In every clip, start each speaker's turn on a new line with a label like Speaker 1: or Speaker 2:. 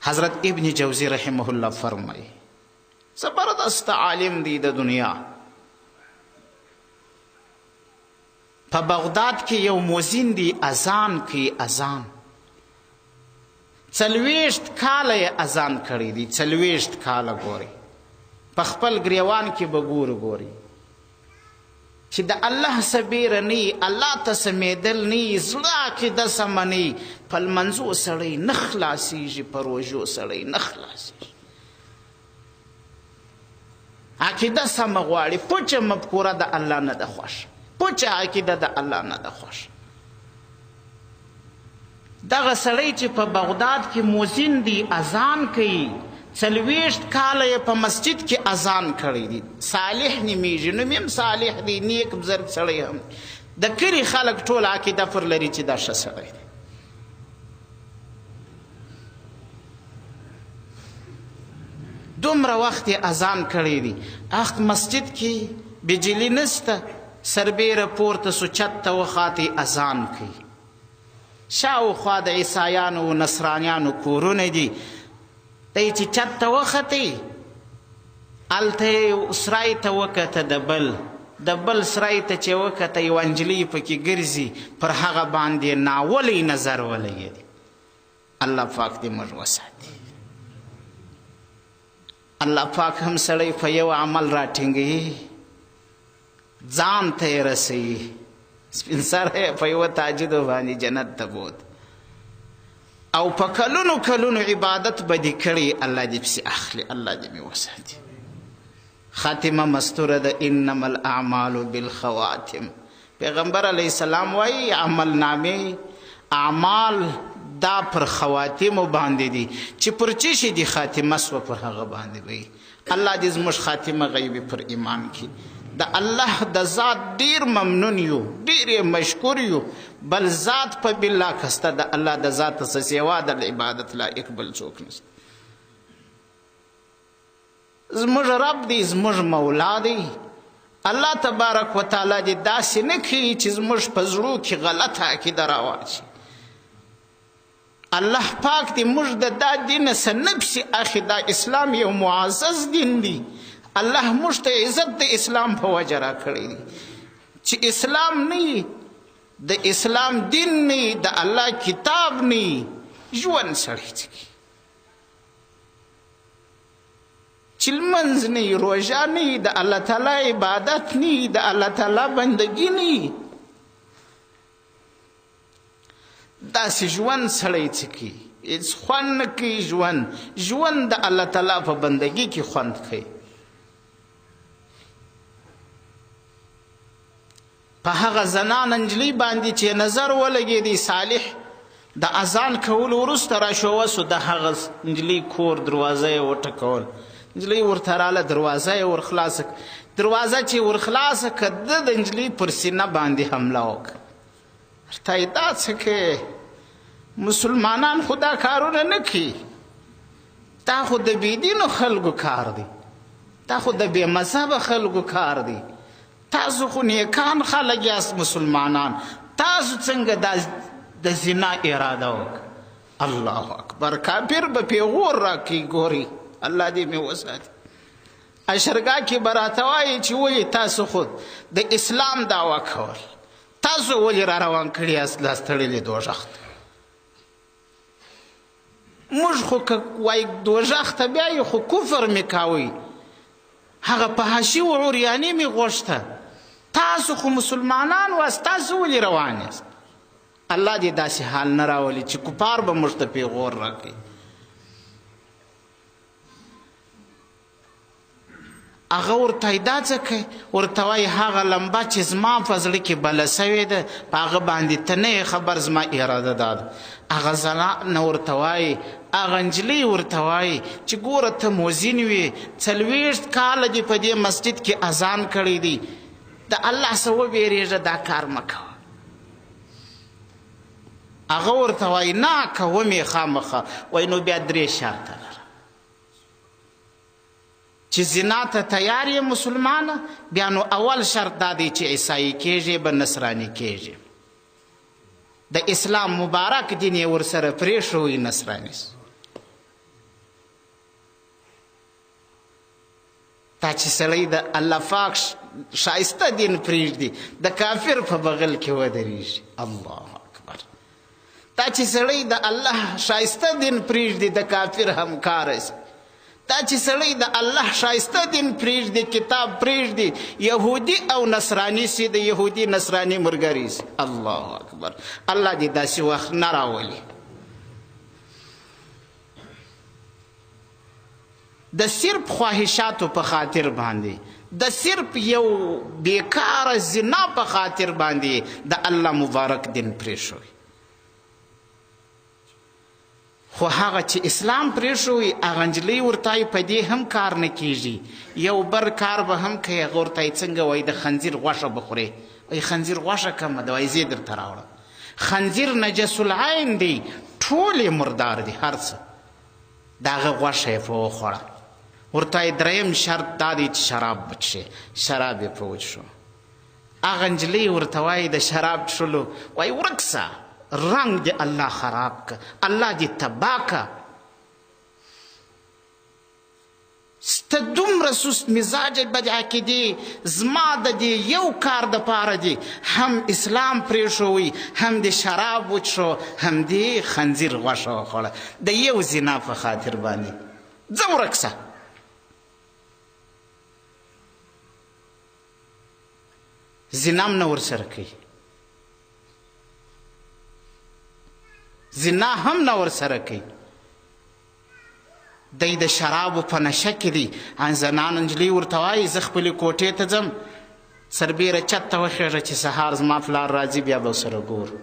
Speaker 1: حضرت ابن جوزی رحمه الله فرمایي زبردست عالم دی د دنیا. په بغداد کې یو مؤذن دی اذان کوي، اذان 40 کاله یې اذان کړی دی، 40 کاله. ګوري په خپل ګریوان کې به ګوري چې د الله سبیره نی، الله ته سمیدل نی، زړه عقیده سمه نی، په لمنځو سړی نه خلاصېږي، په روژو سړی نه خلاصېږي. عقیده سمه غواړي، پوچه مفکوره د الله نه ده خوښه، پوچه عقیده د الله نه ده خوښه. دغه سړی چې په بغداد کې مؤذن دی اذان کوي، 40 کاله یې په مسجد کې اذان کړی دی، صالح نومیږي، نوم یې صالح دی، نیک بزرګ سړی هم. د کلي خلک ټول عقیده پر لري چې دا ښه سړی دی. دومره وخت یې اذان کړی دی، اخت مسجد کې بجلی نسته، سربیره پورته سو، چت ته وخاتی اذان کوي. شاوخوا د عیسایانو و نصرانیانو کورونه دي. دی چې چت ته وختې، هلته یې سرای ته وکته، د بل سرای ته چې وکته، یوه نجلۍ پکې ګرځي، پر هغه باندې ناولی نظر ولګېدي. الله پاک دې موږ وساتي. الله پاک هم سړی په یو عمل راټینګوي، ځان ته یې رسوي. سپین سری په یوه تاجدو باندې جنت ته بوت، او په کلونو کلونو عبادت به دې کړي، الله دې پسې اخلي. الله دې مې وساتي. خاتمه مستوره ده، انما الاعمال بالخواتم. پیغمبر علیه السلام وایي عمل نامې اعمال دا پر خواتمو باندې دي، چې پر چی شي دي خاتمه سوه پر هغه باندې وي. الله دې زموږ خاتمه غیبي پر ایمان کړي. د الله د ذات ډیر ممنون یو، ډیر مشکور یو، بل ذات په بالله کسته د الله د ذات څخه سوا د عبادت لایق بل څوک نشته. زموږ رب دی، زموږ مولا دی. الله تبارک وتعالی دې داسې نه کوي چې زموږ په زړو کې غلطه عقیده راواچي. الله پاک دې موږ د دا دین څخه نه پسې اخلي. دا اسلام یو معزز دین دی. الله موږ ته عزت د اسلام په وجه راکړی دی. چې اسلام نه، د اسلام دین نه، د الله کتاب نه، ژوند سړی څکي. چې لمونځ نه، روژه نه، د الله تعالی عبادت نه، د الله تعالی بندګي نه، داسې ژوند سړی څکي، هېڅ خوند نه کوي. ژوند د الله تعالی په بندګي کې خوند کوي. په هغه زنانه نجلۍ باندې چې نظر ولګېدی، صالح د اذان کولو وروسته راشوه سو، د هغه نجلۍ کور دروازه یې وټکول. نجلۍ ورته راله، دروازه یې ورخلاصه، دروازه چې ورخلاصه کړه، د نجلۍ پر سینه باندې حمله وکړه. ورته یې دا څه کوې؟ مسلمانان خو دا کارونه نه کوي، دا خو د بېدینو خلکو کار دی، دا خو د بې مذهبه خلکو کار دی. تاسو خو نیکان خلک یاست مسلمانان، تاسو څنګه د زنا اراده وکړه؟ الله اکبر. کافر به پیغور راکړي. ګوري الله دې مې وساتي. اشرګاه کې به راته وایي چې ولې تاسو خو د اسلام دعوه کول، تاسو ولې را روان کړي یاست لاس تړلې دوزخ ته؟ موږ خو که وایي دوزخ ته بیایي، خو کفر مې کاوی، هغه فحاشي و عریاني مې غوښته. تاسو خو مسلمانان واست، تاسو ولې روان یاست؟ الله دې داسې حال نه راولي چې کفار به موږ ته پیغور راکړي. هغه ورته دا څه کوي؟ ورته وایي هغه لمبه چې زما په زړه کې بله سوې ده، په هغه باندې ته نه یې خبر، زما اراده دا ده. هغه زنانه ورته وایي، هغه نجلۍ ورته وایي چې ګوره ته مؤذن وې، 40 کاله دې په دې مسجد کې اذان کړی دی، د الله څخه وبېرېږه، دا کار مه کوه. هغه ورته وایي نه، کوم یې خامخا. وایي نو بیا 3 شرطه لره. چې زنا ته تیار یې مسلمانه، بیا نو اول شرط دا دی چې عیسایي کېږي، به نصراني کېږي. د اسلام مبارک دین یې ورسره پرېښوی، نصراني. تا چې سړی د الله پاک ښایسته دین پرېږدي د کافر په بغل کې ودرېږي. الله اکبر. تا چې سړی د الله ښایسته دین پرېږدي د کافر همکاره سي. تا چې سړی د الله ښایسته دین پرېږدي کتاب پرېږدي یهودي او نصراني سي د یهودي نصراني ملګري سي. الله اکبر. الله دې داسې وخت نه راولي. د صرف خواهشاتو په خاطر باندې د صرف یو بیکاره زنا په خاطر باندې د الله مبارک دین پرېښوي. خو هغه چې اسلام پرېښوي هغه نجلۍ ورته وایي په دې هم کار نه کېږي. یو بر کار به هم کوي. هغه ورته وایي څنګه؟ وایي د خنزیر غوښه به خورې. وایي خنزیر غوښه کمه ده. وایي زه یې درته راوړم. خنزیر نجس العین دی، ټول یې مردار دي، هر څه. د هغه غوښه یې په وخوړه. ورته وایي دریم شرط دا دی چې شراب به څښې. شراب یې په وڅښو. هغه نجلۍ ورته وایي د شراب څښلو وایي ورک سه، رنگ دی الله خراب که، الله دی تباه که. سته دومره سست مزاج بد عقیدې زما د دې یو کار دپاره دی، هم اسلام پرېښوی، هم د شراب وڅښو، هم د خنزیر غوښه وخوړه، د یو زنا په خاطر باندې. ځه ورک سه. زنا هم نه ورسره کوي. زنا هم نه ورسره کوي. دی د شرابو په نشه کې دی. زنانو نجلۍ ورته وایي زه خپلې کوټې ته ځم، سربیره چت ته وخېږه چې سهار زما پلار راځي بیا به سره ګورو.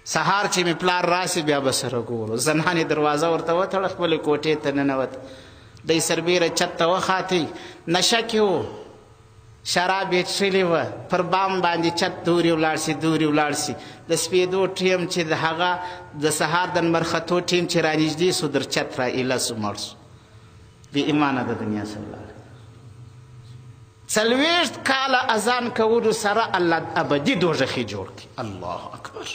Speaker 1: سهار چې مې پلار راسي بیا به سره ګورو. زنانې دروازه ورته وتړه، خپلې کوټې ته ننوت. دی سربیره چت ته وخاتی، نشه کې و، شراب یې څښلې وه، پر بام باندې چت دورې ولاړ سي دورې ولاړ سي. د سپېدو ټیم چې د هغه د سهار د لمر ختو ټیم چې رانږدې سو در چت را ایله سو مړ سو. بې ایمانه د دنیا څخه ولاړ. 40 کاله اذان کولو سره الله ابدي دوزخي جوړ کړي. الله اکبر.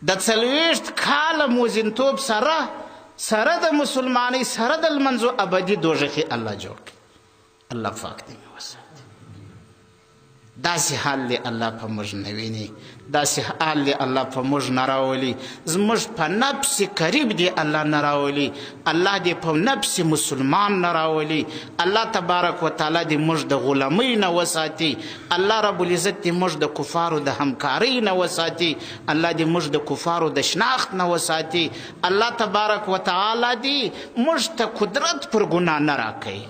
Speaker 1: د 40 کاله موزنتوب سره د مسلمانۍ سره د لمنځو ابدي دوزخي الله جوړ کړي. الله پاک دې مې وساتي. داسې حال دی الله په موږ نه ویني، داسې حال دی الله په موږ نه راولي. زموږ په نفس قریب دی الله نه راولي. الله دې په نفس مسلمان نه راولي. الله تبارک وتعالی دې موږ د غلامۍ نه وساتي. الله رب العزت دې موږ د کفارو د همکارۍ نه وساتي. الله دې موږ د کفارو د شناخت نه وساتي. الله تبارک وتعالی دې موږ ته قدرت پر ګناه نه راکوي.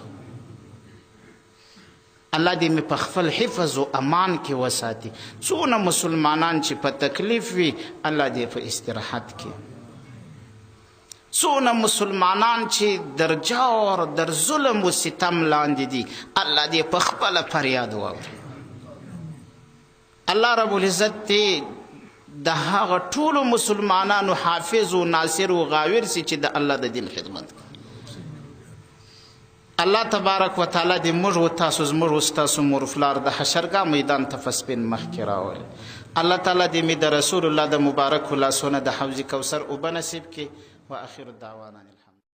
Speaker 1: الله دې مې په خپل حفظ و امان کې وساتي. څونه مسلمانان چې په تکلیف وي الله دې په استراحت کې. څونه مسلمانان چې در جور در ظلم و ستم لاندې دي الله دې په خپله فریاد واوري. الله رب العزت دې د هغه ټولو مسلمانانو حافظ و ناصر و غاور سي چې د الله د دین خدمت کوي. الله تبارک وتعالی دې موږ و تاسو زموږ و ستاسو مور فلار د حشرګاه میدان ته په سپین مخ کې راولي. الله تعالی دې مې د رسول الله د مبارکو لاسونه د حوض کوثر اوبه نصیب کړي. واخر دعوانا